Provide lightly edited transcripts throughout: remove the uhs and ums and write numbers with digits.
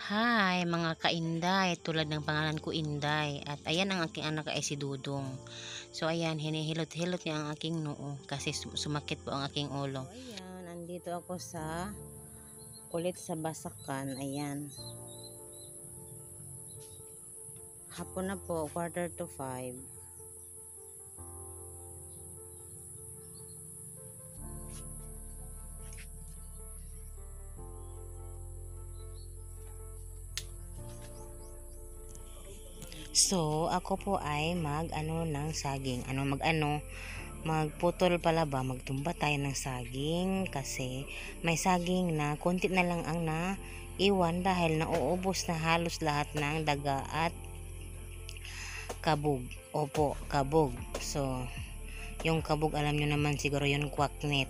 Hi mga kainday, tulad ng pangalan ko Inday at ayan ang aking anak ay si Dudong. So ayan, hinihilot-hilot niya ang aking noo kasi sumakit po ang aking ulo. So ayan, andito ako ulit sa Basakan. Ayan, hapon na po, 4:45. So ako po ay ng saging. Magputol pala ba, magtumba tayo ng saging kasi may saging na konti na lang ang naiwan dahil nauubos na halos lahat ng daga at kabog. Opo, kabog. So, yung kabog alam nyo naman siguro yung quacknet.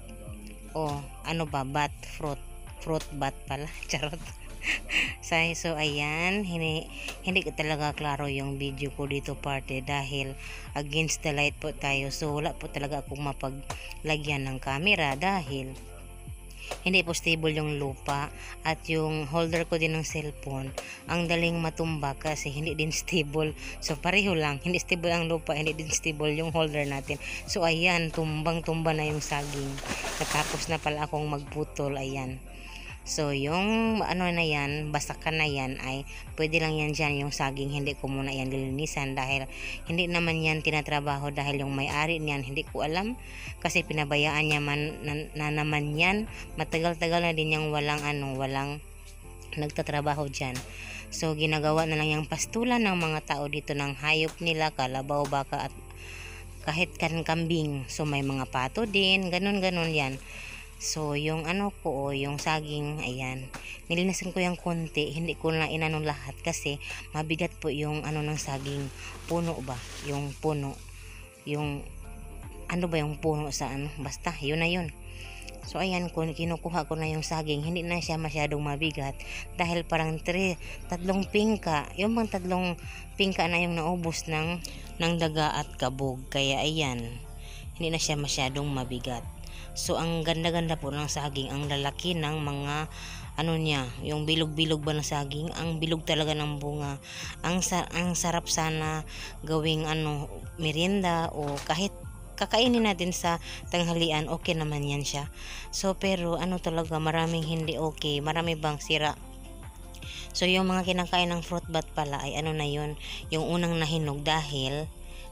O, ano ba, bat, fruit bat pala. Charot. So ayan, hindi ko talaga klaro yung video ko dito parte dahil against the light po tayo. So wala po talaga akong mapaglagyan ng camera dahil hindi po stable yung lupa at yung holder ko din ng cellphone ang daling matumba kasi hindi din stable. So pareho lang, hindi stable ang lupa, hindi din stable yung holder natin. So ayan, tumbang tumba na yung saging. Natapos na pala akong magputol. Ayan, so yung na yan, basakan na yan ay pwede lang yan dyan yung saging. Hindi ko muna yan lilinisan dahil hindi naman yan tinatrabaho dahil yung may-ari niyan hindi ko alam kasi pinabayaan niya naman yan. Matagal-tagal na din yung walang nagtatrabaho dyan. So ginagawa na lang yung pastulan ng mga tao dito ng hayop nila, kalabaw, baka at kahit kambing. So may mga pato din, ganun-ganun yan. So, yung yung saging, ayan, nilinasan ko yung konti, hindi ko na inano lahat kasi mabigat po yung ng saging, puno ba, yung puno, yung yung puno sa basta, yun na yun. So, ayan, kung kinukuha ko na yung saging, hindi na siya masyadong mabigat dahil parang tatlong pingka, yung bang tatlong pingka na yung naubos ng daga at kabog, kaya ayan, hindi na siya masyadong mabigat. So ang ganda-ganda po ng saging, ang lalaki ng mga niya, yung bilog-bilog ba ng saging, ang bilog talaga ng bunga. Ang sarap sana gawing merienda o kahit kakainin natin sa tanghalian, okay naman yan siya. So pero talaga, maraming hindi okay, marami bang sira. So yung mga kinakain ng fruit bat pala ay na yun, yung unang nahinog dahil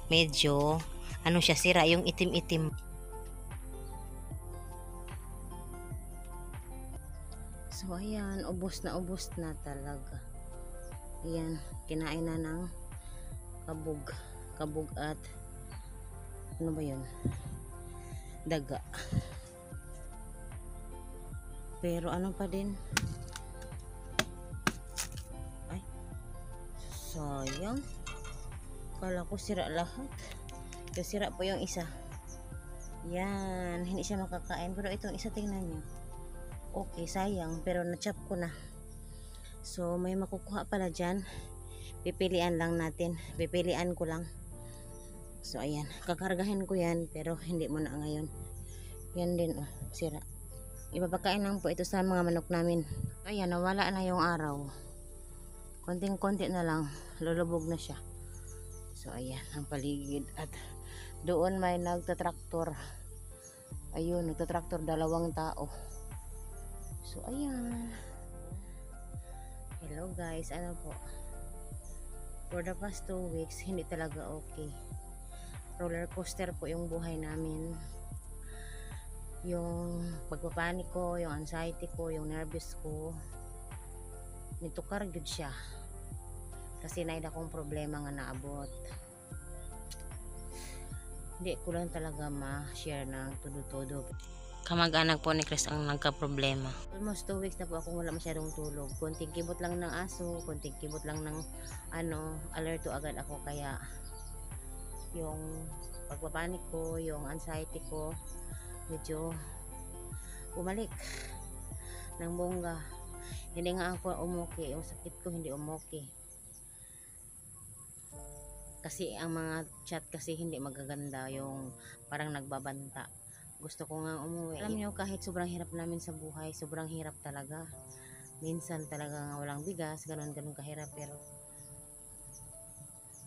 medyo siya sira, yung itim-itim. So ayan, ubos na talaga. Ayan, kinain na ng kabog at ano ba yun, daga. Pero ano pa din, ay sayang, kala ko sira lahat. Kasi sira po yung isa. Yan, hindi siya makakain. Pero itong isa, tingnan nyo, okay, sayang, pero na-chop ko na. So may makukuha pala dyan, pipilian ko lang. So ayan, kakargahin ko yan pero hindi mo na ngayon. Yan din, oh, sira. Ipapakain lang po ito sa mga manok namin. Ayan, nawala na yung araw, konting-konti na lang, lulubog na siya. So ayan ang paligid at doon may nagtatraktor. Ayun, nagtatraktor, 2 tao. So ayan, hello guys, po, for the past 2 weeks hindi talaga okay. Roller coaster po yung buhay namin. Yung pagpapanik ko, yung anxiety ko, yung nervous ko, nitukar gyud siya kasi naid akong problema nga naabot. Hindi ko lang talaga ma-share ng todo-todo. Kamag-anak po ni Chris ang nagka-problema. Almost 2 weeks na po akong wala masyadong tulog. Konting kibot lang ng aso, konting kibot lang ng alerto agad ako. Kaya yung pagpapanik ko, yung anxiety ko, medyo bumalik ng bongga. Hindi nga ako umuki, yung sakit ko hindi umuki. Kasi ang mga chat kasi hindi magaganda, yung parang nagbabanta. Gusto ko nga umuwi. Alam nyo, kahit sobrang hirap namin sa buhay, sobrang hirap talaga. minsan talaga nga walang bigas, ganun kahirap, pero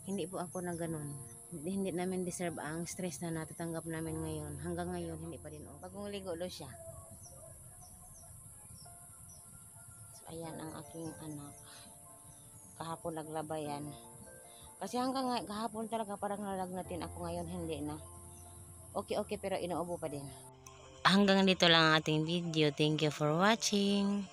hindi po ako na ganun. Hindi namin deserve ang stress na natatanggap namin ngayon. Hanggang ngayon, hindi pa din. Bagong ligo do siya. So, ayan ang aking anak. Kahapon naglabayan. Kasi hanggang kahapon talaga parang nalagnatin ako, ngayon hindi na. Okay, pero inuubo pa din. Hanggang dito lang ang ating video. Thank you for watching.